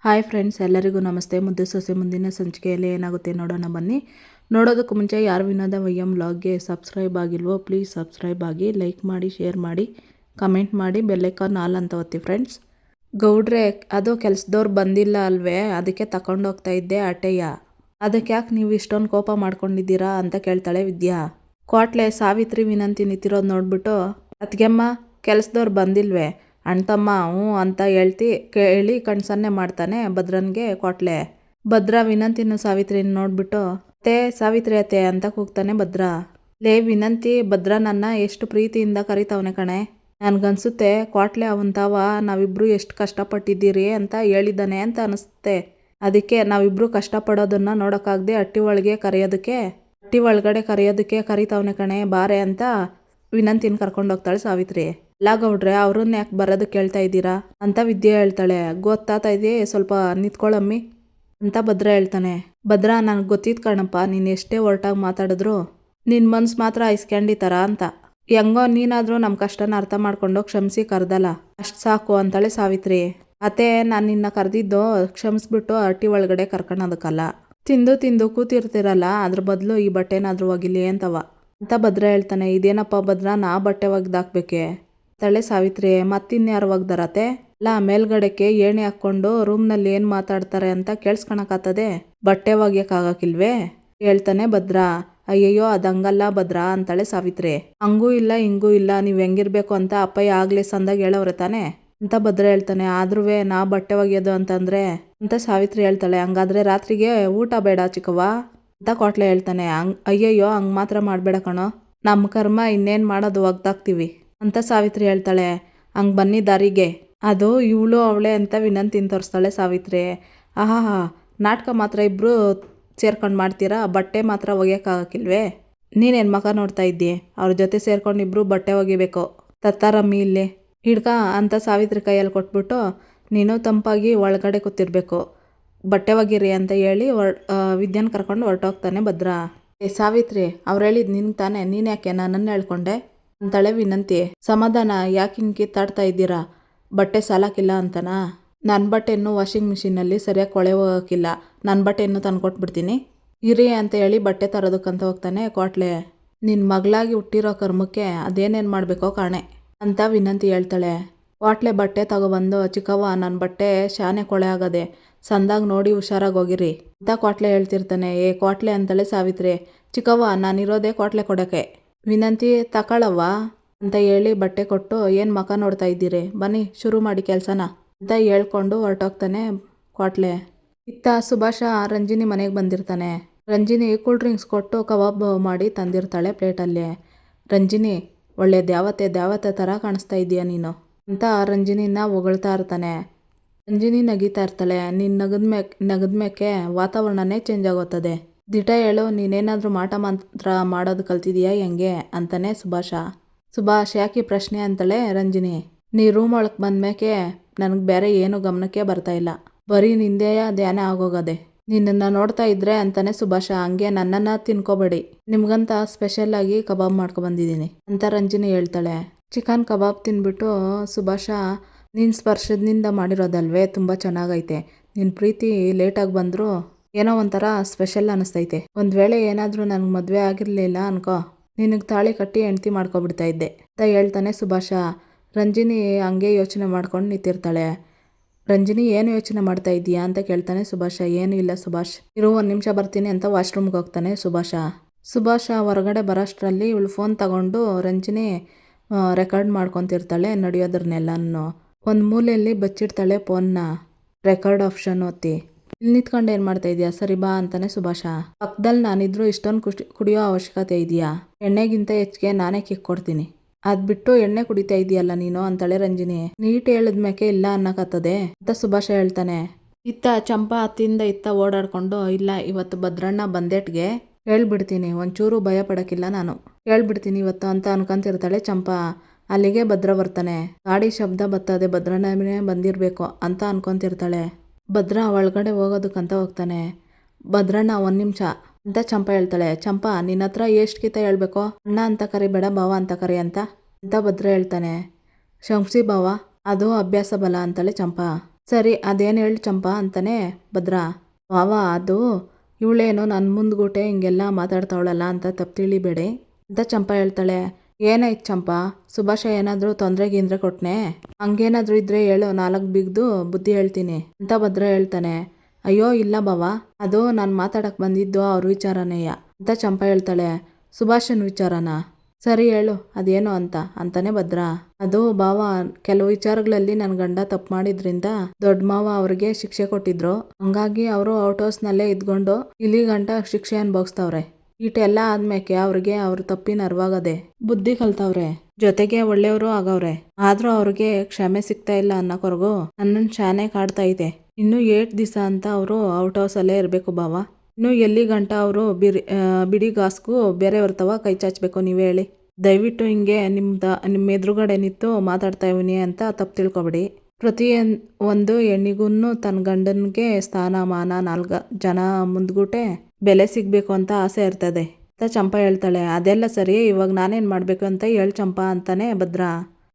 Hi friends, ಎಲ್ಲರಿಗೂ ನಮಸ್ತೆ. ಮುದ್ದು ಸೊಸೆ ಮುಂದಿನ ಸಂಚಿಕೆಯಲ್ಲಿ ಏನಾಗುತ್ತೆ ನೋಡೋಣ ಬನ್ನಿ. ನೋಡೋದಕ್ಕೂ ಮುಂಚೆ ಯಾರು ವಿನೋದ ವೈಎಂ ವ್ಲಾಗ್ಗೆ ಸಬ್ಸ್ಕ್ರೈಬ್ ಆಗಿಲ್ವೋ ಪ್ಲೀಸ್ ಸಬ್ಸ್ಕ್ರೈಬ್ ಆಗಿ, ಲೈಕ್ ಮಾಡಿ, ಶೇರ್ ಮಾಡಿ, ಕಮೆಂಟ್ ಮಾಡಿ, ಬೆಲ್ಲೈಕಾನ್ ಆಲ್ ಅಂತ ಒತ್ತಿ ಫ್ರೆಂಡ್ಸ್. ಗೌಡ್ರೆ, ಅದು ಕೆಲಸದವ್ರು ಬಂದಿಲ್ಲ ಅಲ್ವೇ, ಅದಕ್ಕೆ ತಗೊಂಡೋಗ್ತಾ ಇದ್ದೆ ಅಟೆಯ. ಅದಕ್ಕೆ ಯಾಕೆ ನೀವು ಇಷ್ಟೊಂದು ಕೋಪ ಮಾಡ್ಕೊಂಡಿದ್ದೀರಾ ಅಂತ ಕೇಳ್ತಾಳೆ ವಿದ್ಯಾ. ಕ್ವಾಟ್ಲೆ ಸಾವಿತ್ರಿ ವಿನಂತಿ ನಿಂತಿರೋದು ನೋಡ್ಬಿಟ್ಟು, ಅತ್ಗೆಮ್ಮ ಕೆಲಸದವ್ರು ಬಂದಿಲ್ವೇ ಅಣ್ತಮ್ಮ ಹ್ಞೂ ಅಂತ ಕೇಳಿ ಕಣ್ಸನ್ನೆ ಮಾಡ್ತಾನೆ ಭದ್ರನ್ಗೆ ಕ್ವಾಟ್ಲೆ. ಭದ್ರ ವಿನಂತಿನ ಸಾವಿತ್ರಿನ ನೋಡ್ಬಿಟ್ಟು, ಅತ್ತೆ ಸಾವಿತ್ರಿ ಅತ್ತೆ ಅಂತ ಕೂಗ್ತಾನೆ ಭದ್ರ. ಲೇ ವಿನಂತಿ, ಭದ್ರ ನನ್ನ ಎಷ್ಟು ಪ್ರೀತಿಯಿಂದ ಕರಿತವನೆ ಕಣೆ. ನನ್ಗನ್ಸುತ್ತೆ ಕ್ವಾಟ್ಲೆ ಅವನ್ ತಾವ ನಾವಿಬ್ರು ಎಷ್ಟು ಕಷ್ಟಪಟ್ಟಿದ್ದೀರಿ ಅಂತ ಹೇಳಿದ್ದಾನೆ ಅಂತ ಅನಿಸುತ್ತೆ. ಅದಕ್ಕೆ ನಾವಿಬ್ರು ಕಷ್ಟಪಡೋದನ್ನ ನೋಡೋಕ್ಕಾಗದೆ ಹಟ್ಟಿ ಒಳಗಡೆ ಕರೆಯೋದಕ್ಕೆ ಕರಿತವನೆ ಕಣೆ, ಬಾರೆ ಅಂತ ವಿನಂತಿನ ಕರ್ಕೊಂಡೋಗ್ತಾಳೆ ಸಾವಿತ್ರಿ. ಎಲ್ಲ ಗೌಡ್ರೆ, ಅವ್ರನ್ನ ಯಾಕೆ ಬರೋದಕ್ಕೆ ಕೇಳ್ತಾ ಇದ್ದೀರಾ ಅಂತ ವಿದ್ಯೆ ಹೇಳ್ತಾಳೆ. ಗೊತ್ತಾಗ್ತಾ ಇದೆ, ಸ್ವಲ್ಪ ನಿಂತ್ಕೊಳ್ಳಮ್ಮಿ ಅಂತ ಭದ್ರ ಹೇಳ್ತಾನೆ. ಭದ್ರ, ನನಗೆ ಗೊತ್ತಿತ್ತು ಕಣಪ್ಪ, ನೀನು ಎಷ್ಟೇ ಹೊರಟಾಗಿ ಮಾತಾಡಿದ್ರು ನಿನ್ನ ಮನ್ಸು ಮಾತ್ರ ಐಸ್ಕ್ಯಾಂಡಿತಾರ ಅಂತ. ಹೆಂಗೋ ನೀನಾದರೂ ನಮ್ಮ ಕಷ್ಟನ ಅರ್ಥ ಮಾಡ್ಕೊಂಡು ಕ್ಷಮಿಸಿ ಕರೆದಲ್ಲ, ಅಷ್ಟು ಸಾಕು ಅಂತಾಳೆ ಸಾವಿತ್ರಿ. ಅತ್ತೆ, ನಾನು ನಿನ್ನ ಕರೆದಿದ್ದು ಕ್ಷಮಿಸ್ಬಿಟ್ಟು ಹಟ್ಟಿ ಒಳಗಡೆ ಕರ್ಕೊಳೋದಕ್ಕಲ್ಲ. ತಿಂದು ಕೂತಿರ್ತಿರಲ್ಲ, ಅದ್ರ ಬದಲು ಈ ಬಟ್ಟೆನಾದ್ರೂ ಒಗಿಲಿ ಅಂತವ ಅಂತ ಭದ್ರ ಹೇಳ್ತಾನೆ. ಇದೇನಪ್ಪ ಭದ್ರ, ನಾ ಬಟ್ಟೆ ಒಗ್ದಾಕ್ಬೇಕೆ ತಳೆ ಸಾವಿತ್ರಿ. ಮತ್ತಿನ್ಯಾರು ಒಗ್ದಾರತ್ತೆ? ಅಲ್ಲ, ಮೇಲ್ಗಡೆಗೆ ಏಣಿ ಹಾಕ್ಕೊಂಡು ರೂಮ್ನಲ್ಲಿ ಏನು ಮಾತಾಡ್ತಾರೆ ಅಂತ ಕೇಳಿಸ್ಕೊಳಕ್ಕಾಗ್ತದೆ, ಬಟ್ಟೆ ಒಗ್ಯಕ್ಕಾಗಕ್ಕಿಲ್ವೇ ಹೇಳ್ತಾನೆ ಭದ್ರ. ಅಯ್ಯಯ್ಯೋ, ಅದಂಗಲ್ಲ ಭದ್ರ ಅಂತಾಳೆ ಸಾವಿತ್ರಿ. ಹಂಗೂ ಇಲ್ಲ ಹಿಂಗೂ ಇಲ್ಲ, ನೀವು ಹೆಂಗಿರ್ಬೇಕು ಅಂತ ಅಪ್ಪಯ್ಯ ಆಗ್ಲೇ ಸಂದಾಗ ಹೇಳವ್ರೆ ತಾನೆ ಅಂತ ಭದ್ರ ಹೇಳ್ತಾನೆ. ಆದ್ರೂ ನಾ ಬಟ್ಟೆ ಒಗೆಯೋದು ಅಂತಂದ್ರೆ ಅಂತ ಸಾವಿತ್ರಿ ಹೇಳ್ತಾಳೆ. ಹಂಗಾದ್ರೆ ರಾತ್ರಿಗೆ ಊಟ ಬೇಡ ಚಿಕ್ಕವ್ವ ಅಂತ ಕ್ವಾಟ್ಲೆ ಹೇಳ್ತಾನೆ. ಅಯ್ಯಯ್ಯೋ, ಹಂಗೆ ಮಾತ್ರ ಮಾಡಬೇಡ ಕಣೋ, ನಮ್ಮ ಕರ್ಮ ಇನ್ನೇನು ಮಾಡೋದು, ಒಗ್ದಾಕ್ತೀವಿ ಅಂತ ಸಾವಿತ್ರಿ ಹೇಳ್ತಾಳೆ. ಹಂಗೆ ಬನ್ನಿ ದಾರಿಗೆ. ಅದು ಇವಳು ಅವಳೆ ಅಂತ ವಿನಂತಿನ ತೋರಿಸ್ತಾಳೆ ಸಾವಿತ್ರಿ. ಆಹಾ, ನಾಟಕ ಮಾತ್ರ ಇಬ್ಬರು ಸೇರ್ಕೊಂಡು ಮಾಡ್ತೀರಾ, ಬಟ್ಟೆ ಮಾತ್ರ ಒಗೆಯೋಕ್ಕಾಗಕ್ಕಿಲ್ವೇ? ನೀನೇನು ಮಗ ನೋಡ್ತಾ ಇದ್ದಿ? ಅವ್ರ ಜೊತೆ ಸೇರ್ಕೊಂಡು ಇಬ್ಬರು ಬಟ್ಟೆ ಒಗಿಬೇಕು. ತತ್ತಾರಮ್ಮಿ ಇಲ್ಲಿ ಹಿಡ್ಕ ಅಂತ ಸಾವಿತ್ರಿ ಕೈಯಲ್ಲಿ ಕೊಟ್ಬಿಟ್ಟು, ನೀನು ತಂಪಾಗಿ ಒಳಗಡೆ ಕೂತಿರ್ಬೇಕು, ಬಟ್ಟೆ ಒಗಿರಿ ಅಂತ ಹೇಳಿ ವಿದ್ಯಾನ ಕರ್ಕೊಂಡು ಹೊರಟೋಗ್ತಾನೆ ಭದ್ರ. ಸಾವಿತ್ರಿ, ಅವ್ರು ಹೇಳಿದ್ ನಿನ್ ತಾನೆ, ನೀನು ಯಾಕೆ ನನ್ನನ್ನು ಹೇಳ್ಕೊಂಡೆ ಅಂತಾಳೆ ವಿನಂತಿ. ಸಮಾಧಾನ, ಯಾಕೆ ಹಿಂಗೆ ಕಿತ್ತಾಡ್ತಾ ಇದ್ದೀರಾ? ಬಟ್ಟೆ ಸಾಲಾಕಿಲ್ಲ ಅಂತನಾ? ನನ್ನ ಬಟ್ಟೆಯನ್ನು ವಾಷಿಂಗ್ ಮಿಷಿನಲ್ಲಿ ಸರಿಯಾಗಿ ಕೊಳೆ ಹೋಗೋಕ್ಕಿಲ್ಲ, ನನ್ನ ಬಟ್ಟೆಯನ್ನು ತಂದ್ಕೊಟ್ಬಿಡ್ತೀನಿ ಇರಿ ಅಂತ ಹೇಳಿ ಬಟ್ಟೆ ತರೋದಕ್ಕಂತ ಹೋಗ್ತಾನೆ ಕ್ವಾಟ್ಲೆ. ನಿನ್ನ ಮಗಳಾಗಿ ಹುಟ್ಟಿರೋ ಕರ್ಮಕ್ಕೆ ಅದೇನೇನು ಮಾಡಬೇಕೋ ಕಾಣೆ ಅಂತ ವಿನಂತಿ ಹೇಳ್ತಾಳೆ. ಕ್ವಾಟ್ಲೆ ಬಟ್ಟೆ ತಗೊಬಂದು, ಚಿಕ್ಕವ್ವ ನನ್ನ ಬಟ್ಟೆ ಶಾನೆ ಕೊಳೆ ಆಗದೆ, ಸಂದಾಗ ನೋಡಿ ಹುಷಾರಾಗಿ ಹೋಗಿರಿ ಅಂತ ಕ್ವಾಟ್ಲೆ ಹೇಳ್ತಿರ್ತಾನೆ. ಕ್ವಾಟ್ಲೆ ಅಂತಾಳೆ ಸಾವಿತ್ರಿ. ಚಿಕ್ಕವ್ವ, ನಾನಿರೋದೇ ಕ್ವಾಟ್ಲೆ ಕೊಡೋಕ್ಕೆ. ವಿನಂತಿ, ತಗೊಳವ್ವ ಅಂತ ಹೇಳಿ ಬಟ್ಟೆ ಕೊಟ್ಟು, ಏನು ಮಕ ನೋಡ್ತಾ ಇದ್ದೀರಿ, ಬನ್ನಿ ಶುರು ಮಾಡಿ ಕೆಲಸನ ಅಂತ ಹೇಳ್ಕೊಂಡು ಹೊರಟೋಗ್ತಾನೆ ಕ್ವಾಟ್ಲೆ. ಇತ್ತ ಸುಭಾಷ ರಂಜಿನಿ ಮನೆಗೆ ಬಂದಿರ್ತಾನೆ. ರಂಜಿನಿ ಕೂಲ್ ಡ್ರಿಂಕ್ಸ್ ಕೊಟ್ಟು ಕಬಾಬ್ ಮಾಡಿ ತಂದಿರ್ತಾಳೆ ಪ್ಲೇಟಲ್ಲಿ. ರಂಜಿನಿ, ಒಳ್ಳೆ ದ್ಯಾವತೆ ಥರ ಕಾಣಿಸ್ತಾ ಇದೀಯ ನೀನು ಅಂತ ರಂಜಿನಿನ ಹೊಗಳ್ತಾ ಇರ್ತಾನೆ. ರಂಜಿನಿ ನಗಿತಾ ಇರ್ತಾಳೆ. ನೀನು ನಗದ್ಮೇಕೆ ವಾತಾವರಣನೇ ಚೇಂಜ್ ಆಗೋತ್ತದೆ. ದಿಟ ಹೇಳು, ನೀನೇನಾದರೂ ಮಾಟ ಮಂತ್ರ ಮಾಡೋದು ಕಲ್ತಿದೀಯಾ ಹೆಂಗೆ ಅಂತಾನೆ ಸುಭಾಷ್ ಯಾಕೆ ಪ್ರಶ್ನೆ ಅಂತಾಳೆ ರಂಜಿನಿ. ನೀ ರೂಮ್ ಒಳಗೆ ಬಂದ್ಮೇಕೆ ನನಗೆ ಬೇರೆ ಏನು ಗಮನಕ್ಕೆ ಬರ್ತಾ ಇಲ್ಲ, ಬರೀ ನಿಂದೆಯ ಧ್ಯಾನ ಆಗೋಗದೆ. ನಿನ್ನನ್ನು ನೋಡ್ತಾ ಇದ್ರೆ ಅಂತಾನೆ ಸುಭಾಷ. ಹಂಗೆ ನನ್ನನ್ನು ತಿನ್ಕೋಬೇಡಿ, ನಿಮ್ಗಂತ ಸ್ಪೆಷಲ್ಲಾಗಿ ಕಬಾಬ್ ಮಾಡ್ಕೊಬಂದಿದ್ದೀನಿ ಅಂತ ರಂಜಿನಿ ಹೇಳ್ತಾಳೆ. ಚಿಕನ್ ಕಬಾಬ್ ತಿನ್ಬಿಟ್ಟು ಸುಭಾಷ, ನಿನ್ನ ಸ್ಪರ್ಶದಿಂದ ಮಾಡಿರೋದಲ್ವೇ, ತುಂಬ ಚೆನ್ನಾಗೈತೆ. ನಿನ್ನ ಪ್ರೀತಿ ಲೇಟಾಗಿ ಬಂದರೂ ಏನೋ ಒಂಥರ ಸ್ಪೆಷಲ್ ಅನ್ನಿಸ್ತೈತೆ. ಒಂದು ವೇಳೆ ಏನಾದರೂ ನನಗೆ ಮದುವೆ ಆಗಿರಲಿಲ್ಲ ಅನ್ಕೋ, ನಿನಗೆ ತಾಳಿ ಕಟ್ಟಿ ಹೆಂಡ್ತಿ ಮಾಡ್ಕೊಬಿಡ್ತಾ ಇದ್ದೆ ಅಂತ ಹೇಳ್ತಾನೆ ಸುಭಾಷ. ರಂಜಿನಿ ಹಂಗೆ ಯೋಚನೆ ಮಾಡ್ಕೊಂಡು ನಿಂತಿರ್ತಾಳೆ. ರಂಜಿನಿ, ಏನು ಯೋಚನೆ ಮಾಡ್ತಾ ಇದ್ದೀಯಾ ಅಂತ ಕೇಳ್ತಾನೆ ಸುಭಾಷ. ಏನೂ ಇಲ್ಲ ಸುಭಾಷ್, ಇರು 1 ನಿಮಿಷ ಬರ್ತೀನಿ ಅಂತ ವಾಶ್ರೂಮ್ಗೆ ಹೋಗ್ತಾನೆ ಸುಭಾಷ ಹೊರಗಡೆ ಬರೋಷ್ಟರಲ್ಲಿ ಇವಳು ಫೋನ್ ತಗೊಂಡು ರಂಜಿನಿ ರೆಕಾರ್ಡ್ ಮಾಡ್ಕೊತಿರ್ತಾಳೆ ನಡೆಯೋದ್ರನ್ನೆಲ್ಲನೂ. ಒಂದು ಮೂಲೆಯಲ್ಲಿ ಬಚ್ಚಿಡ್ತಾಳೆ ಫೋನ್ನ. ರೆಕಾರ್ಡ್ ಆಪ್ಷನ್ ಒತ್ತಿ, ಇಲ್ಲಿ ನಿಂತ್ಕೊಂಡು ಏನು ಮಾಡ್ತಾ ಇದೆಯಾ, ಸರಿ ಬಾ ಅಂತಾನೆ ಸುಭಾಷ. ಪಕ್ಕದಲ್ಲಿ ನಾನಿದ್ರು ಇಷ್ಟೊಂದು ಕುಡಿಯೋ ಅವಶ್ಯಕತೆ ಇದೆಯಾ? ಎಣ್ಣೆಗಿಂತ ಹೆಚ್ಚಿಗೆ ನಾನೇ ಕಿಕ್ ಕೊಡ್ತೀನಿ, ಅದು ಬಿಟ್ಟು ಎಣ್ಣೆ ಕುಡಿತಾ ಇದೆಯಲ್ಲ ನೀನು ಅಂತಾಳೆ ರಂಜಿನಿ. ನೀಟ್ ಹೇಳಿದ್ಮೇಕೆ ಇಲ್ಲ ಅನ್ನಕತ್ತದೆ ಅಂತ ಸುಭಾಷ ಹೇಳ್ತಾನೆ. ಇತ್ತ ಚಂಪಾ ಅತ್ತಿಂದ ಇತ್ತ ಓಡಾಡ್ಕೊಂಡು, ಇಲ್ಲ ಇವತ್ತು ಭದ್ರಣ್ಣ ಬಂದೇಟ್ಗೆ ಹೇಳ್ಬಿಡ್ತೀನಿ, ಒಂಚೂರು ಭಯ ಪಡೋಕ್ಕಿಲ್ಲ, ನಾನು ಹೇಳ್ಬಿಡ್ತೀನಿ ಇವತ್ತು ಅಂತ ಅನ್ಕೊಂತಿರ್ತಾಳೆ ಚಂಪಾ. ಅಲ್ಲಿಗೆ ಭದ್ರ ಬರ್ತಾನೆ. ಗಾಡಿ ಶಬ್ದ ಬರ್ತದೆ, ಭದ್ರಣ್ಣನೇ ಬಂದಿರಬೇಕು ಅಂತ ಅನ್ಕೊಂತಿರ್ತಾಳೆ. ಭದ್ರ ಒಳಗಡೆ ಹೋಗೋದಕ್ಕಂತ ಹೋಗ್ತಾನೆ. ಭದ್ರಣ್ಣ 1 ನಿಮಿಷ ಅಂತ ಚಂಪಾ ಹೇಳ್ತಾಳೆ. ಚಂಪಾ, ನಿನ್ನ ಹತ್ರ ಎಷ್ಟು ಕಿತ ಹೇಳ್ಬೇಕು, ಅಣ್ಣ ಅಂತ ಕರಿಬೇಡ ಭಾವ ಅಂತ ಕರಿ ಅಂತ ಭದ್ರ ಹೇಳ್ತಾನೆ. ಶಂಸಿ ಭಾವ, ಅದು ಅಭ್ಯಾಸ ಬಲ ಅಂತಾಳೆ ಚಂಪಾ. ಸರಿ ಅದೇನು ಹೇಳು ಚಂಪಾ ಅಂತಾನೆ ಭದ್ರ. ವಾವ ಅದು ಇವಳೇನು ನನ್ನ ಮುಂದ್ಗೂಟೆ ಹಿಂಗೆಲ್ಲ ಮಾತಾಡ್ತಾವಳಲ್ಲ ಅಂತ ತಪ್ಪು ತಿಳಿಬೇಡಿ ಅಂತ ಚಂಪಾ ಹೇಳ್ತಾಳೆ. ಏನಾಯ್ತು ಚಂಪಾ, ಸುಭಾಷ ಏನಾದರೂ ತೊಂದರೆ ಗಿಂದ್ರೆ ಕೊಟ್ನೆ? ಹಂಗೇನಾದರೂ ಇದ್ರೆ ಹೇಳು, 4 ಬಿಗ್ದು ಬುದ್ಧಿ ಹೇಳ್ತೀನಿ ಅಂತ ಭದ್ರ ಹೇಳ್ತಾನೆ. ಅಯ್ಯೋ ಇಲ್ಲ ಬಾವ, ಅದು ನಾನು ಮಾತಾಡಕ್ಕೆ ಬಂದಿದ್ದು ಅವ್ರ ವಿಚಾರನೇಯ ಅಂತ ಚಂಪಾ ಹೇಳ್ತಾಳೆ. ಸುಭಾಷನ್ ವಿಚಾರನ? ಸರಿ ಹೇಳು ಅದೇನು ಅಂತಾನೆ ಭದ್ರ. ಅದು ಬಾವ, ಕೆಲವು ವಿಚಾರಗಳಲ್ಲಿ ನನ್ನ ಗಂಡ ತಪ್ಪು ಮಾಡಿದ್ರಿಂದ ದೊಡ್ಡ ಮಾವ ಅವ್ರಿಗೆ ಶಿಕ್ಷೆ ಕೊಟ್ಟಿದ್ರು. ಹಂಗಾಗಿ ಅವರು ಔಟ್ ಹೌಸ್ನಲ್ಲೇ ಇದ್ಕೊಂಡು ಇಲ್ಲಿ ಗಂಟ ಶಿಕ್ಷೆ ಅನ್ಭೋಗಿಸ್ತವ್ರೆ. ಇಟೆಲ್ಲ ಆದ್ಮೇಕೆ ಅವ್ರಿಗೆ ಅವ್ರ ತಪ್ಪಿನ ಅರಿವಾಗದೆ ಬುದ್ಧಿ ಕಲ್ತವ್ರೆ, ಜೊತೆಗೆ ಒಳ್ಳೆಯವರು ಆಗವ್ರೆ. ಆದ್ರೂ ಅವ್ರಿಗೆ ಕ್ಷಮೆ ಸಿಗ್ತಾ ಇಲ್ಲ ಅನ್ನೋಕೊರ್ಗು ನನ್ನನ್ನು ಶಾನೆ ಕಾಡ್ತಾ ಇದೆ. ಇನ್ನು 8 ದಿವಸ ಅಂತ ಅವರು ಔಟ್ ಹೌಸಲ್ಲೇ ಇರಬೇಕು ಬಾವ. ಇನ್ನು ಎಲ್ಲಿ ಗಂಟ ಅವರು ಬಿಡಿ ಗಾಸ್ಗೂ ಬೇರೆಯವ್ರ ತವ ಕೈ ಚಾಚಬೇಕು ನೀವೇ ಹೇಳಿ. ದಯವಿಟ್ಟು ಹಿಂಗೆ ನಿಮ್ಮ ಎದುರುಗಡೆ ನಿಂತು ಮಾತಾಡ್ತಾ ಇವನಿ ಅಂತ ತಪ್ಪು ತಿಳ್ಕೊಬೇಡಿ. ಒಂದು ಹೆಣ್ಣಿಗೂ ತನ್ನ ಗಂಡನಿಗೆ ಸ್ಥಾನಮಾನ 4 ಜನ ಮುಂದ್ಗೂಟೆ ಬೆಲೆ ಸಿಗಬೇಕು ಅಂತ ಆಸೆ ಇರ್ತದೆ ಅಂತ ಚಂಪಾ ಹೇಳ್ತಾಳೆ. ಅದೆಲ್ಲ ಸರಿ, ಇವಾಗ ನಾನೇನು ಮಾಡಬೇಕು ಅಂತ ಹೇಳಿ ಚಂಪಾ ಅಂತಾನೆ ಭದ್ರ.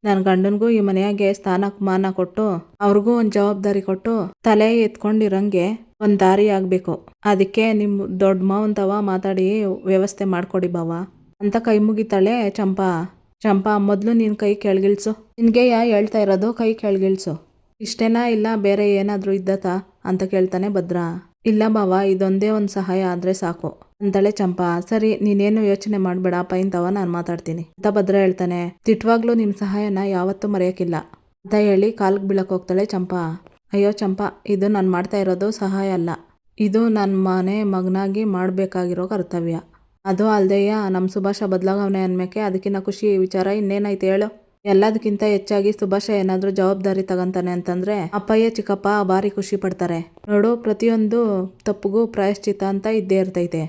ನನ್ನ ಗಂಡನಿಗೂ ಈ ಮನೆಯಾಗೆ ಸ್ಥಾನಮಾನ ಕೊಟ್ಟು ಅವ್ರಿಗೂ ಒಂದು ಜವಾಬ್ದಾರಿ ಕೊಟ್ಟು ತಲೆ ಎತ್ಕೊಂಡಿರಂಗೆ ಒಂದು ದಾರಿ ಆಗಬೇಕು. ಅದಕ್ಕೆ ನಿಮ್ಮ ದೊಡ್ಡ ಮಾವಂತವ ಮಾತಾಡಿ ವ್ಯವಸ್ಥೆ ಮಾಡ್ಕೊಡಿ ಬಾವ ಅಂತ ಕೈ ಮುಗಿತಾಳೆ ಚಂಪಾ. ಮೊದಲು ನಿನ್ನ ಕೈ ಕೆಳಗಿಳಿಸು. ನಿನಗೆ ಹೇಳ್ತಾ ಇರೋದು, ಕೈ ಕೆಳಗಿಳಿಸು. ಇಷ್ಟೇನಾ ಇಲ್ಲ ಬೇರೆ ಏನಾದರೂ ಇದ್ದತಾ ಅಂತ ಕೇಳ್ತಾನೆ ಭದ್ರ. ಇಲ್ಲ ಬಾವ, ಇದೊಂದೇ ಒಂದು ಸಹಾಯ ಆದರೆ ಸಾಕು ಅಂತಾಳೆ ಚಂಪಾ. ಸರಿ ನೀನೇನು ಯೋಚನೆ ಮಾಡಬೇಡ, ಪೈಂತವ ನಾನು ಮಾತಾಡ್ತೀನಿ ಅಂತ ಭದ್ರ ಹೇಳ್ತಾನೆ. ತಿಟ್ವಾಗ್ಲೂ ನಿಮ್ಮ ಸಹಾಯನ ಯಾವತ್ತೂ ಮರೆಯೋಕ್ಕಿಲ್ಲ ಅಂತ ಹೇಳಿ ಕಾಲಿಗೆ ಬೀಳಕ್ಕೆ ಹೋಗ್ತಾಳೆ ಚಂಪಾ. ಅಯ್ಯೋ ಚಂಪಾ, ಇದು ನಾನು ಮಾಡ್ತಾ ಇರೋದು ಸಹಾಯ ಅಲ್ಲ, ಇದು ನನ್ನ ಮನೆ ಮಗನಾಗಿ ಮಾಡಬೇಕಾಗಿರೋ ಕರ್ತವ್ಯ. ಅದು ಅಲ್ದೆಯ ನಮ್ಮ ಸುಭಾಷ ಬದಲಾಗವನೆ ಅನ್ಮೇಕೆ ಅದಕ್ಕಿಂತ ಖುಷಿ ವಿಚಾರ ಇನ್ನೇನಾಯ್ತು ಹೇಳು. ಎಲ್ಲದಕ್ಕಿಂತ ಹೆಚ್ಚಾಗಿ ಸುಭಾಷ ಏನಾದರೂ ಜವಾಬ್ದಾರಿ ತಗೊಂತಾನೆ ಅಂತಂದ್ರೆ ಅಪ್ಪಯ್ಯ ಚಿಕ್ಕಪ್ಪ ಭಾರಿ ಖುಷಿ ಪಡ್ತಾರೆ ನೋಡು. ಪ್ರತಿಯೊಂದು ತಪ್ಪಿಗೂ ಪ್ರಾಯಶ್ಚಿತ್ತ ಅಂತ ಇದ್ದೇ ಇರ್ತೈತೆ.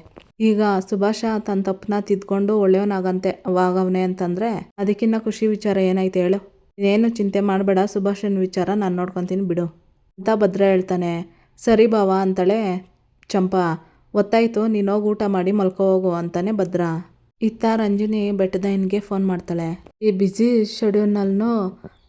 ಈಗ ಸುಭಾಷ ತನ್ನ ತಪ್ಪನ್ನ ತಿದ್ಕೊಂಡು ಒಳ್ಳೆಯವನಾಗವನೆ ಅಂತಂದ್ರೆ ಅದಕ್ಕಿಂತ ಖುಷಿ ವಿಚಾರ ಏನೈತೆ ಹೇಳು. ಇನ್ನೇನು ಚಿಂತೆ ಮಾಡಬೇಡ, ಸುಭಾಷನ ವಿಚಾರ ನಾನು ನೋಡ್ಕೊತೀನಿ ಬಿಡು ಅಂತ ಭದ್ರ ಹೇಳ್ತಾನೆ. ಸರಿ ಬಾವ ಅಂತಾಳೆ ಚಂಪಾ. ಗೊತ್ತಾಯ್ತು, ನೀನು ಹೋಗಿ ಊಟ ಮಾಡಿ ಮಲ್ಕೋ ಹೋಗು ಅಂತಾನೆ ಭದ್ರ. ಇತ್ತ ರಂಜಿನಿ ಬೆಟ್ಟದಯ್ಯನಿಗೆ ಫೋನ್ ಮಾಡ್ತಾಳೆ. ಈ ಬ್ಯುಸಿ ಶೆಡ್ಯೂಲ್ನಲ್ಲೂ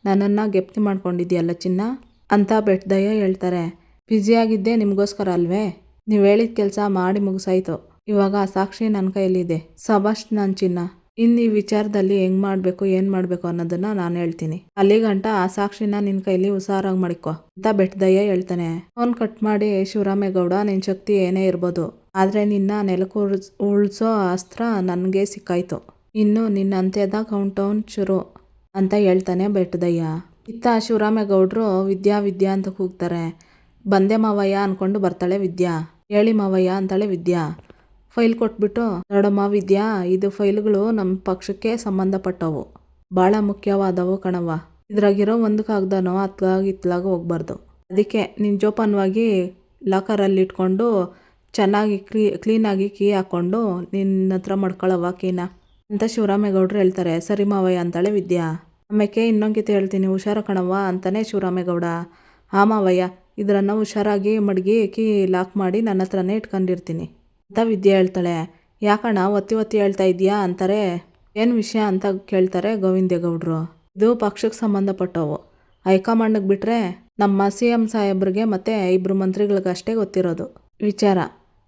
ನನ್ನನ್ನು ಗೆಪ್ತಿ ಮಾಡ್ಕೊಂಡಿದ್ಯಲ್ಲ ಚಿನ್ನ ಅಂತ ಬೆಟ್ಟದಯ್ಯ ಹೇಳ್ತಾರೆ. ಬ್ಯುಸಿಯಾಗಿದ್ದೆ ನಿಮಗೋಸ್ಕರ ಅಲ್ವೇ, ನೀವು ಹೇಳಿದ ಕೆಲಸ ಮಾಡಿ ಮುಗಿಸಾಯ್ತು. ಇವಾಗ ಸಾಕ್ಷಿ ನನ್ನ ಕೈಯಲ್ಲಿದೆ. ಸಭಾಷ್ ನನ್ನ ಚಿನ್ನ. ಇನ್ನು ಈ ವಿಚಾರದಲ್ಲಿ ಹೆಂಗೆ ಮಾಡಬೇಕು ಏನು ಮಾಡಬೇಕು ಅನ್ನೋದನ್ನ ನಾನು ಹೇಳ್ತೀನಿ. ಅಲ್ಲಿಗಂಟ ಆ ಸಾಕ್ಷಿನ ನಿನ್ನ ಕೈಲಿ ಹುಷಾರಾಗಿ ಮಾಡಿಕೊ ಅಂತ ಬೆಟ್ಟದಯ್ಯ ಹೇಳ್ತಾನೆ. ಫೋನ್ ಕಟ್ ಮಾಡಿ, ಶಿವರಾಮೇಗೌಡ, ನಿನ್ನ ಶಕ್ತಿ ಏನೇ ಇರ್ಬೋದು, ಆದರೆ ನಿನ್ನ ನೆಲಕ್ಕೆ ಉಳಿಸೋ ಅಸ್ತ್ರ ನನಗೆ ಸಿಕ್ಕಾಯ್ತು. ಇನ್ನು ನಿನ್ನ ಅಂತ್ಯದ ಕೌಂಟೌನ್ ಶುರು ಅಂತ ಹೇಳ್ತಾನೆ ಬೆಟ್ಟದಯ್ಯ. ಇತ್ತ ಶಿವರಾಮೇಗೌಡರು ವಿದ್ಯಾ ಅಂತ ಕೂಗ್ತಾರೆ. ಬಂದೆ ಮಾವಯ್ಯ ಅನ್ಕೊಂಡು ಬರ್ತಾಳೆ ವಿದ್ಯಾ. ಹೇಳಿ ಮಾವಯ್ಯ ಅಂತಾಳೆ ವಿದ್ಯಾ. ಫೈಲ್ ಕೊಟ್ಬಿಟ್ಟು, ನೋಡಮ್ಮ ವಿದ್ಯಾ, ಇದು ಫೈಲ್ಗಳು ನಮ್ಮ ಪಕ್ಷಕ್ಕೆ ಸಂಬಂಧಪಟ್ಟವು, ಭಾಳ ಮುಖ್ಯವಾದವು ಕಣವ್ವ. ಇದ್ರಾಗಿರೋ ಒಂದು ಕಾಗ್ದನೋ ಇತ್ಲಾಗ ಹೋಗ್ಬಾರ್ದು. ಅದಕ್ಕೆ ನಿನ್ನ ಜೋಪಾನವಾಗಿ ಲಾಕರಲ್ಲಿ ಇಟ್ಕೊಂಡು ಚೆನ್ನಾಗಿ ಕ್ಲೀನಾಗಿ ಕೀ ಹಾಕ್ಕೊಂಡು ನಿನ್ನ ಹತ್ರ ಮಾಡ್ಕೊಳ್ಳವ ಕೀನ ಅಂತ ಶಿವರಾಮೇಗೌಡರು ಹೇಳ್ತಾರೆ. ಸರಿ ಮಾವಯ್ಯ ಅಂತಾಳೆ ವಿದ್ಯಾ. ಆಮೇಲೆ ಇನ್ನೊಂದು ಹೇಳ್ತೀನಿ, ಹುಷಾರ ಕಣವ್ವ ಅಂತಾನೆ ಶಿವರಾಮೇಗೌಡ. ಆ ಮಾವಯ್ಯ, ಇದರನ್ನು ಹುಷಾರಾಗಿ ಮಡಗಿ ಕೀ ಲಾಕ್ ಮಾಡಿ ನನ್ನ ಹತ್ರನೇ ಇಟ್ಕೊಂಡಿರ್ತೀನಿ ಅಂತ ವಿದ್ಯಾ ಹೇಳ್ತಾಳೆ. ಯಾಕಣ್ಣ ಒತ್ತಿ ಹೇಳ್ತಾ ಇದೆಯಾ ಅಂತಾರೆ. ಏನು ವಿಷಯ ಅಂತ ಕೇಳ್ತಾರೆ ಗೋವಿಂದೇಗೌಡರು. ಇದು ಪಕ್ಷಕ್ಕೆ ಸಂಬಂಧಪಟ್ಟವು, ಹೈಕಮಾಂಡ್ಗೆ ಬಿಟ್ಟರೆ ನಮ್ಮ CM ಸಾಹೇಬ್ರಿಗೆ ಮತ್ತು 2 ಮಂತ್ರಿಗಳಿಗಷ್ಟೇ ಗೊತ್ತಿರೋದು ವಿಚಾರ.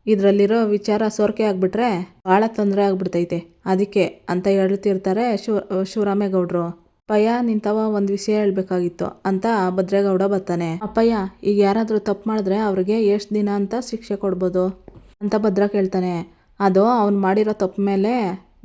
ಇದರಲ್ಲಿರೋ ವಿಚಾರ ಸೋರಿಕೆ ಆಗಿಬಿಟ್ರೆ ಭಾಳ ತೊಂದರೆ ಆಗ್ಬಿಡ್ತೈತೆ, ಅದಕ್ಕೆ ಅಂತ ಹೇಳ್ತಿರ್ತಾರೆ ಶಿವರಾಮೇಗೌಡರು. ಅಪ್ಪಯ್ಯ, ನಿಂತವ ಒಂದು ವಿಷಯ ಹೇಳ್ಬೇಕಾಗಿತ್ತು ಅಂತ ಭದ್ರೇಗೌಡ ಬರ್ತಾನೆ. ಅಪ್ಪಯ್ಯ, ಈಗ ಯಾರಾದರೂ ತಪ್ಪು ಮಾಡಿದ್ರೆ ಅವ್ರಿಗೆ ಎಷ್ಟು ದಿನ ಅಂತ ಶಿಕ್ಷೆ ಕೊಡ್ಬೋದು ಅಂತ ಭದ್ರ ಕೇಳ್ತಾನೆ. ಅದು ಅವ್ನು ಮಾಡಿರೋ ತಪ್ಪು ಮೇಲೆ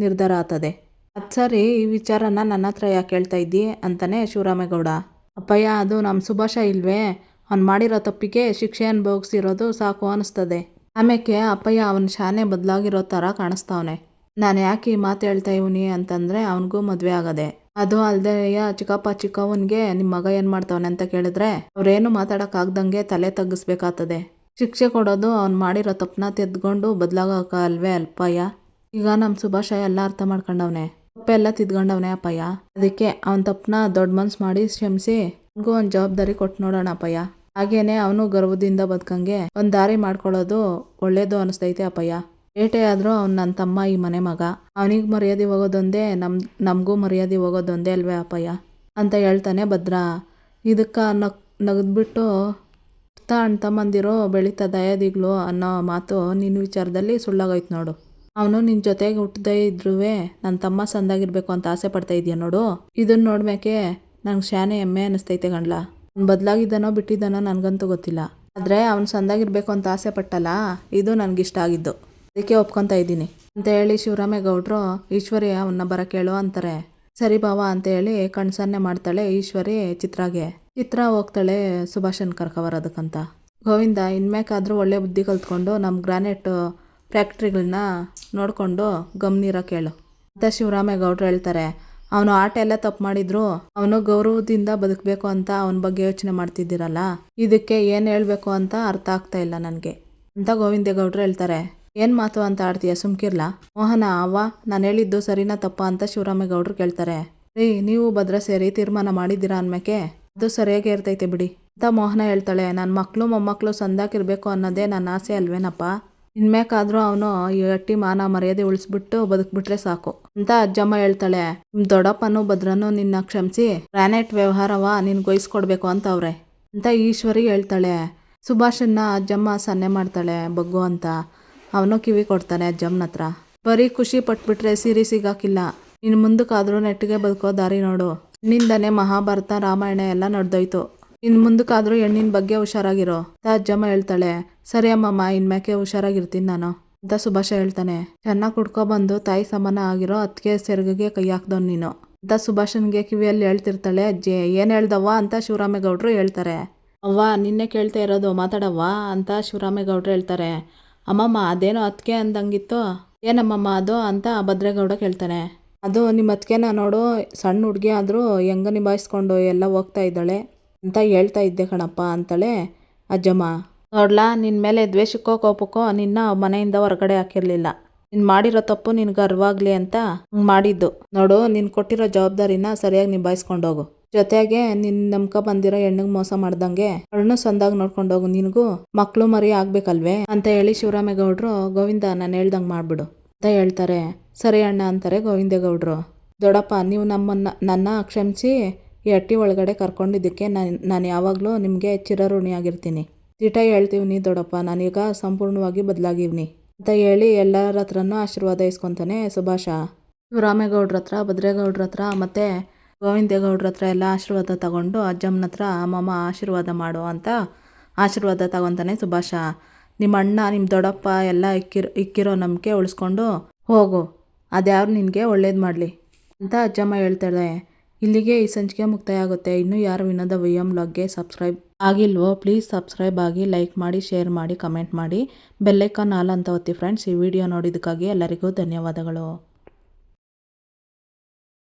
ನಿರ್ಧಾರ ಆಗ್ತದೆ. ಅದು ಸರಿ, ಈ ವಿಚಾರನ ನನ್ನ ಹತ್ರ ಯಾಕೆ ಹೇಳ್ತಾ ಇದ್ದಿ ಅಂತಾನೆ ಶಿವರಾಮೇಗೌಡ. ಅಪ್ಪಯ್ಯ, ಅದು ನಮ್ಮ ಸುಭಾಷ ಇಲ್ವೇ, ಅವ್ನು ಮಾಡಿರೋ ತಪ್ಪಿಗೆ ಶಿಕ್ಷೆ ಅನುಭವಿಸಿರೋದು ಸಾಕು ಅನ್ನಿಸ್ತದೆ. ಆಮೇಲೆ ಅಪ್ಪಯ್ಯ ಅವನ ಶಾನೆ ಬದಲಾಗಿರೋ ಥರ ಕಾಣಿಸ್ತಾವನೆ. ನಾನು ಯಾಕೆ ಈ ಮಾತು ಹೇಳ್ತಾ ಇವನಿ ಅಂತಂದರೆ ಅವನಿಗೂ ಮದುವೆ ಆಗದೆ. ಅದು ಅಲ್ದೆಯ ಚಿಕ್ಕವನಿಗೆ ನಿಮ್ಮ ಮಗ ಏನು ಮಾಡ್ತಾವನೆ ಅಂತ ಕೇಳಿದ್ರೆ ಅವ್ರೇನು ಮಾತಾಡೋಕ್ಕಾಗ್ದಂಗೆ ತಲೆ ತಗ್ಗಿಸ್ಬೇಕಾಗ್ತದೆ. ಶಿಕ್ಷೆ ಕೊಡೋದು ಅವ್ನು ಮಾಡಿರೋ ತಪ್ಪನ್ನ ತೆಗೆದುಕೊಂಡು ಬದಲಾಗಲ್ವೇ ಅಪ್ಪಯ್ಯ. ಈಗ ನಮ್ಮ ಸುಭಾಷ ಎಲ್ಲ ಅರ್ಥ ಮಾಡ್ಕೊಂಡವನೆ, ತಪ್ಪೆಲ್ಲ ತಿದ್ಕೊಂಡವನೆ ಅಪ್ಪಯ್ಯ. ಅದಕ್ಕೆ ಅವನ ತಪ್ಪನ್ನ ದೊಡ್ಡ ಮನ್ಸು ಮಾಡಿ ಕ್ಷಮಿಸಿ ಅವನಿಗೂ ಒಂದು ಜವಾಬ್ದಾರಿ ಕೊಟ್ಟು ನೋಡೋಣ ಅಪ್ಪಯ್ಯ. ಹಾಗೇನೆ ಅವನು ಗರ್ವದಿಂದ ಬದುಕಂಗೆ ಒಂದು ದಾರಿ ಮಾಡ್ಕೊಳ್ಳೋದು ಒಳ್ಳೇದು ಅನಿಸ್ತೈತೆ ಅಪ್ಪಯ್ಯ. ಏಟೇ ಆದರೂ ಅವ್ನು ನನ್ನ ತಮ್ಮ, ಈ ಮನೆ ಮಗ, ಅವನಿಗೆ ಮರ್ಯಾದೆ ಹೋಗೋದೊಂದೇ, ನಮಗೂ ಮರ್ಯಾದೆ ಹೋಗೋದೊಂದೇ ಅಲ್ವೇ ಅಪ್ಪಯ್ಯ ಅಂತ ಹೇಳ್ತಾನೆ ಭದ್ರ. ಇದಕ್ಕೆ ನಗದ್ಬಿಟ್ಟು ಅಣ್ಣ ತಮ್ಮಂದಿರೋ ಬೆಳೀತಾ ದಯಾದಿಗಳು ಅನ್ನೋ ಮಾತು ನಿನ್ನ ವಿಚಾರದಲ್ಲಿ ಸುಳ್ಳಾಗೋಯ್ತು ನೋಡು. ಅವನು ನಿನ್ನ ಜೊತೆಗೆ ಹುಟ್ಟದೇ ಇದ್ರೂ ನನ್ನ ತಮ್ಮ ಸಂದಾಗಿರ್ಬೇಕು ಅಂತ ಆಸೆ ಪಡ್ತಾ ಇದೆಯಾ ನೋಡು. ಇದನ್ನ ನೋಡ್ಮೇಕೆ ನಂಗೆ ಶಾನೆ ಹೆಮ್ಮೆ ಅನ್ನಿಸ್ತೈತೆ ಗಂಡ್ಲ. ಅವ್ನು ಬದಲಾಗಿದ್ದಾನೋ ಬಿಟ್ಟಿದ್ದಾನೋ ನನಗಂತೂ ಗೊತ್ತಿಲ್ಲ. ಆದರೆ ಅವ್ನು ಸಂದಾಗಿರ್ಬೇಕು ಅಂತ ಆಸೆ ಪಟ್ಟಲ್ಲ, ಇದು ನನಗಿಷ್ಟ ಆಗಿದ್ದು, ಅದಕ್ಕೆ ಒಪ್ಕೊತಾ ಇದ್ದೀನಿ ಅಂತ ಹೇಳಿ ಶಿವರಾಮೇಗೌಡರು ಈಶ್ವರಿ ಅವನ್ನ ಬರಕ್ಕೆ ಹೇಳು ಅಂತಾರೆ. ಸರಿ ಬಾವ ಅಂತ ಹೇಳಿ ಕಣ್ಸನ್ನೆ ಮಾಡ್ತಾಳೆ ಈಶ್ವರಿ ಚಿತ್ರಾಗೆ. ಚಿತ್ರ ಹೋಗ್ತಾಳೆ ಸುಭಾಷನ್ ಕರ್ಕೊಬರೋದಕ್ಕಂತ. ಗೋವಿಂದ ಇನ್ಮ್ಯಾಕಾದ್ರೂ ಒಳ್ಳೆ ಬುದ್ಧಿ ಕಲ್ತ್ಕೊಂಡು ನಮ್ಮ ಗ್ರಾನೈಟ್ ಫ್ಯಾಕ್ಟ್ರಿಗಳನ್ನ ನೋಡಿಕೊಂಡು ಗಮನಿರೋಕೆ ಹೇಳು ಅಂತ ಶಿವರಾಮೇಗೌಡರು ಹೇಳ್ತಾರೆ. ಅವನು ಆಟ ಎಲ್ಲ ತಪ್ಪು ಮಾಡಿದ್ರು ಅವನು ಗೌರವದಿಂದ ಬದುಕಬೇಕು ಅಂತ ಅವನ ಬಗ್ಗೆ ಯೋಚನೆ ಮಾಡ್ತಿದ್ದೀರಲ್ಲ, ಇದಕ್ಕೆ ಏನು ಹೇಳಬೇಕು ಅಂತ ಅರ್ಥ ಆಗ್ತಾ ಇಲ್ಲ ನನಗೆ ಅಂತ ಗೋವಿಂದೇಗೌಡರು ಹೇಳ್ತಾರೆ. ಏನು ಮಾತು ಅಂತ ಆಡ್ತೀಯ, ಸುಮ್ಕಿರ್ಲಾ ಮೋಹನ. ಅವ್ವ ನಾನು ಹೇಳಿದ್ದು ಸರಿನಾ ತಪ್ಪ ಅಂತ ಶಿವರಾಮೇಗೌಡರು ಕೇಳ್ತಾರೆ. ನೀವು ಭದ್ರ ಸೇರಿ ತೀರ್ಮಾನ ಮಾಡಿದ್ದೀರಾ ಅನ್ಮೇಕೆ ಅದು ಸರಿಯಾಗೇ ಇರ್ತೈತೆ ಬಿಡಿ ಅಂತ ಮೋಹನ ಹೇಳ್ತಾಳೆ. ನನ್ನ ಮಕ್ಕಳು ಮೊಮ್ಮಕ್ಕಳು ಸಂದಾಕಿರ್ಬೇಕು ಅನ್ನೋದೇ ನನ್ನ ಆಸೆ ಅಲ್ವೇನಪ್ಪ. ಇನ್ಮ್ಯಾಕಾದ್ರೂ ಅವನು ಈ ಅಟ್ಟಿ ಮಾನ ಮರ್ಯಾದೆ ಉಳಿಸ್ಬಿಟ್ಟು ಬದುಕ್ಬಿಟ್ರೆ ಸಾಕು ಅಂತ ಅಜ್ಜಮ್ಮ ಹೇಳ್ತಾಳೆ. ನಿಮ್ಮ ದೊಡ್ಡಪ್ಪನೂ ಭದ್ರನೂ ನಿನ್ನ ಕ್ಷಮಿಸಿ ಗ್ರಾನೈಟ್ ವ್ಯವಹಾರವ ನಿನ್ಗೊಯ್ಸ್ಕೊಡ್ಬೇಕು ಅಂತವ್ರೆ ಅಂತ ಈಶ್ವರಿ ಹೇಳ್ತಾಳೆ. ಸುಭಾಷನ್ನ ಅಜ್ಜಮ್ಮ ಸನ್ನೆ ಮಾಡ್ತಾಳೆ ಬಗ್ಗು ಅಂತ. ಅವನು ಕಿವಿ ಕೊಡ್ತಾನೆ ಅಜ್ಜಮ್ಮನ ಹತ್ರ. ಬರೀ ಖುಷಿ ಪಟ್ಬಿಟ್ರೆ ಸಿರಿ ಸಿಗಾಕಿಲ್ಲ, ಇನ್ನು ಮುಂದಕ್ಕಾದ್ರೂ ನೆಟ್ಟಿಗೆ ಬದುಕೋ ದಾರಿ ನೋಡು. ಹೆಣ್ಣಿಂದನೇ ಮಹಾಭಾರತ ರಾಮಾಯಣ ಎಲ್ಲ ನಡೆದೋಯ್ತು, ಇನ್ನು ಮುಂದಕ್ಕಾದ್ರೂ ಹೆಣ್ಣಿನ ಬಗ್ಗೆ ಹುಷಾರಾಗಿರೋ ಅಂತ ಅಜ್ಜಮ್ಮ ಹೇಳ್ತಾಳೆ. ಸರಿ ಅಮ್ಮಮ್ಮ, ಇನ್ಮ್ಯಾಕೆ ಹುಷಾರಾಗಿರ್ತೀನಿ ನಾನು ಅಂತ ಸುಭಾಷ ಹೇಳ್ತಾನೆ. ಚೆನ್ನಾಗಿ ಕುಡ್ಕೊಬಂದು ತಾಯಿ ಸಮಾನ ಆಗಿರೋ ಅದಕ್ಕೆ ಸೆರಗಿಗೆ ಕೈ ಹಾಕ್ದವ್ ನೀನು ಅಂತ ಸುಭಾಷನ್ಗೆ ಕಿವಿಯಲ್ಲಿ ಹೇಳ್ತಿರ್ತಾಳೆ ಅಜ್ಜಿ. ಏನು ಹೇಳ್ದವ್ವ ಅಂತ ಶಿವರಾಮೇಗೌಡರು ಹೇಳ್ತಾರೆ. ಅವ್ವ ನಿನ್ನೆ ಕೇಳ್ತಾ ಇರೋದು, ಮಾತಾಡವ್ವ ಅಂತ ಶಿವರಾಮೇಗೌಡರು ಹೇಳ್ತಾರೆ. ಅಮ್ಮಮ್ಮ ಅದೇನೋ ಅದಕ್ಕೆ ಅಂದಂಗಿತ್ತು, ಏನಮ್ಮಮ್ಮ ಅದು ಅಂತ ಭದ್ರೇಗೌಡ ಕೇಳ್ತಾನೆ. ಅದು ನಿಮ್ಮ ಅದಕ್ಕೆನ ನೋಡು, ಸಣ್ಣ ಹುಡುಗಿ ಆದರೂ ಹೆಂಗ ನಿಭಾಯಿಸ್ಕೊಂಡು ಎಲ್ಲ ಹೋಗ್ತಾ ಇದ್ದಾಳೆ ಅಂತ ಹೇಳ್ತಾ ಇದ್ದೆ ಕಣಪ್ಪ ಅಂತಾಳೆ ಅಜ್ಜಮ್ಮ. ನೋಡ್ಲಾ, ನಿನ್ನ ಮೇಲೆ ದ್ವೇಷಕ್ಕೋ ಕೋಪಕ್ಕೋ ನಿನ್ನ ಮನೆಯಿಂದ ಹೊರಗಡೆ ಹಾಕಿರಲಿಲ್ಲ. ನೀನು ಮಾಡಿರೋ ತಪ್ಪು ನಿನ್ಗೆ ಅರ್ವಾಗ್ಲಿ ಅಂತ ಮಾಡಿದ್ದು. ನೋಡು, ನೀನು ಕೊಟ್ಟಿರೋ ಜವಾಬ್ದಾರಿನ ಸರಿಯಾಗಿ ನಿಭಾಯಿಸ್ಕೊಂಡೋಗು. ಜೊತೆಗೆ ನಿನ್ನ ನಂಬ್ಕ ಬಂದಿರೋ ಹೆಣ್ಣಿಗೆ ಮೋಸ ಮಾಡ್ದಂಗೆ ಅವಳನ್ನು ಸಂದಾಗ ನೋಡ್ಕೊಂಡೋಗು. ನಿನಗೂ ಮಕ್ಕಳು ಮರಿ ಆಗ್ಬೇಕಲ್ವೇ ಅಂತ ಹೇಳಿ ಶಿವರಾಮೇಗೌಡರು, ಗೋವಿಂದ ನಾನು ಹೇಳ್ದಂಗೆ ಮಾಡ್ಬಿಡು ಅಂತ ಹೇಳ್ತಾರೆ. ಸರಿ ಅಣ್ಣ ಅಂತಾರೆ ಗೋವಿಂದೇಗೌಡರು. ದೊಡ್ಡಪ್ಪ, ನೀವು ನನ್ನ ಕ್ಷಮಿಸಿ ಈ ಹಟ್ಟಿ ಒಳಗಡೆ ಕರ್ಕೊಂಡಿದ್ದಕ್ಕೆ ನಾನು ಯಾವಾಗಲೂ ನಿಮಗೆ ಚಿರಋಣಿಯಾಗಿರ್ತೀನಿ. ದಿಟ ಹೇಳ್ತೀವಿ ದೊಡ್ಡಪ್ಪ, ನಾನೀಗ ಸಂಪೂರ್ಣವಾಗಿ ಬದಲಾಗಿವ್ನಿ ಅಂತ ಹೇಳಿ ಎಲ್ಲರ ಹತ್ರನೂ ಆಶೀರ್ವಾದ ಇಸ್ಕೊತಾನೆ ಸುಭಾಷ. ಶಿವರಾಮೇಗೌಡ್ರ ಹತ್ರ, ಭದ್ರೇಗೌಡ್ರ ಹತ್ರ ಮತ್ತು ಗೋವಿಂದೇಗೌಡ್ರ ಹತ್ರ ಎಲ್ಲ ಆಶೀರ್ವಾದ ತಗೊಂಡು ಅಜ್ಜಮ್ಮನ ಹತ್ರ ಅಮ್ಮಮ್ಮ ಆಶೀರ್ವಾದ ಮಾಡು ಅಂತ ಆಶೀರ್ವಾದ ತಗೊತಾನೆ ಸುಭಾಷ. ನಿಮ್ಮ ಅಣ್ಣ ನಿಮ್ಮ ದೊಡ್ಡಪ್ಪ ಎಲ್ಲ ಇಕ್ಕಿರೋ ನಂಬಿಕೆ ಉಳಿಸ್ಕೊಂಡು ಹೋಗು, ಅದ್ಯಾರು ನಿನಗೆ ಒಳ್ಳೇದು ಮಾಡಲಿ ಅಂತ ಅಜ್ಜಮ್ಮ ಹೇಳ್ತಾಳೆ. ಇಲ್ಲಿಗೆ ಈ ಸಂಚಿಕೆ ಮುಕ್ತಾಯ ಆಗುತ್ತೆ. ಇನ್ನೂ ಯಾರು ವಿನೋದ ವಿಎಂ ವ್ಲಾಗ್ಗೆ ಸಬ್ಸ್ಕ್ರೈಬ್ ಆಗಿಲ್ವೋ ಪ್ಲೀಸ್ ಸಬ್ಸ್ಕ್ರೈಬ್ ಆಗಿ, ಲೈಕ್ ಮಾಡಿ, ಶೇರ್ ಮಾಡಿ, ಕಮೆಂಟ್ ಮಾಡಿ, ಬೆಲ್ಲೈಕಾನ್ ಆಲ್ ಅಂತ ಒತ್ತಿ ಫ್ರೆಂಡ್ಸ್. ಈ ವಿಡಿಯೋ ನೋಡಿದ್ದಕ್ಕಾಗಿ ಎಲ್ಲರಿಗೂ ಧನ್ಯವಾದಗಳು.